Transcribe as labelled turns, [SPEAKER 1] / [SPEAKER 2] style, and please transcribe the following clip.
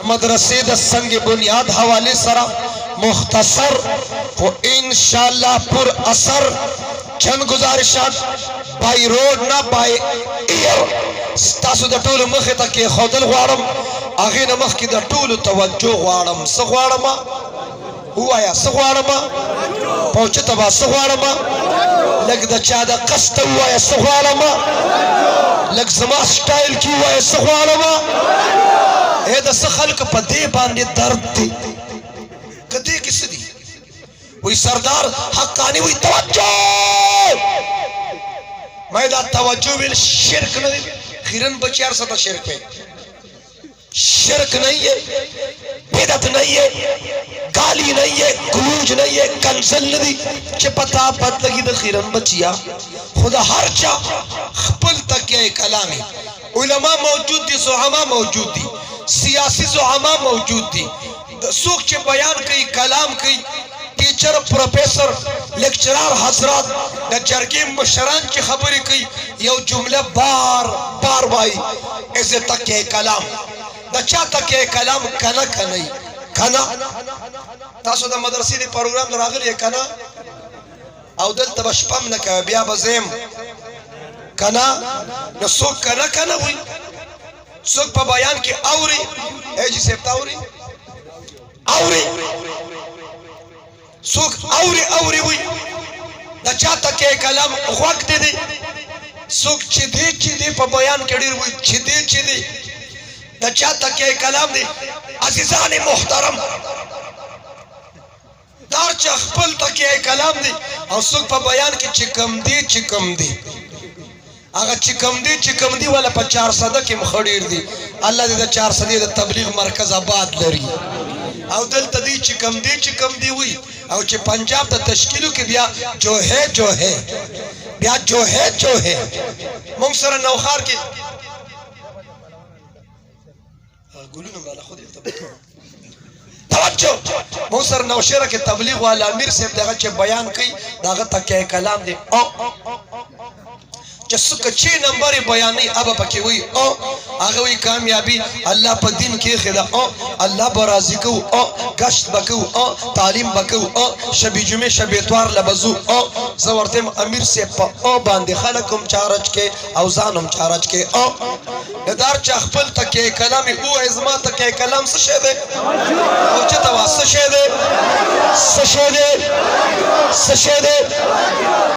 [SPEAKER 1] मदरसे द संग बुनियाद हवाले सरा मुख्तसर वो इंशाअल्लाह पुर असर चंद गुजारिशात बाई रोड ना बाई एयर तासु द टोल मखे तक खोदल गवाड़म आगे न मख की द टोल तवज्जो गवाड़म सगवाड़मा हुआ या सगवाड़मा पहुंचे तबा सगवाड़मा लग द चादा कस्त हुआ या सगवाड़मा लग जमा स्टाइल की हुआ या सगवाड़मा ए द खल्क पदे बांधे दर्द थी कदे किस दी वही सरदार हक्कानी हुई तवज्जो मैं दा तवज्जो बिल शिरक नहीं खिरन बचियार सता शिरक पे शिरक नहीं है बिदअत नहीं है गाली नहीं है गुरूज नहीं है कंसल नहीं चे पता पत लगी द खिरन बचिया खुदा हर चा खपल तक ये कलामी उलमा मौजूद थी सुहामा मौजूद थी सियासी सुहामा मौजूद थी सूख चे बयान कई कलाम कई teacher professor lecturer Hazrat the जरगे Mushran की खबरें कई यो जुमला बार बार भाई ऐसे तक के कलाम दचा तक के कलाम कना कनई कना तासो द मदरसे दे प्रोग्राम दरागल ये कना औदल तबशपम न का बिया बजेम कना न सो कना कना हुई सुख पर बयान के औरी ए जी सेफ्ता औरी औरी सुख औरी औरी हुई दचा तक के कलाम वक्त दे सुख चिदे चिदे पर बयान के डीर हुई चिदे चिदे दचा तक के कलाम दे अजीजान मोहतरम दार चखपल तक के कलाम दे और सुख पर बयान के चिकम दे अगर चिकमदी वाला 4 सदा के खड़ीर दी अल्लाह दे 4 सदी दे तबलीग मरकज आबाद लरी और दल तदी चिकमदी हुई और चे पंजाब द तशकील के बिया जो है बिया जो है मुंसर नौखार के गुलू न वाला खुद तवज्जो मुंसर नौशेरा के तबलीग वाला अमीर से दगा चे बयान कई दागा तक के कलाम दे जसुक 6 नंबर बयानी अब पके हुई ओ आगे हुई कामयाबी अल्लाह पर दिन के खिदा ओ अल्लाह बराजी को ओ गश्त बकू ओ तालीम बकू ओ शबी जुमे शब इतवार लबजू ओ जवरते अमीर से ओ बांधे खलकुम चारज के औजानुम चारज के ओ नदार चखपल तक के कलाम ओ इजमा तक के कलाम से शेदे ओ चतवा से शेदे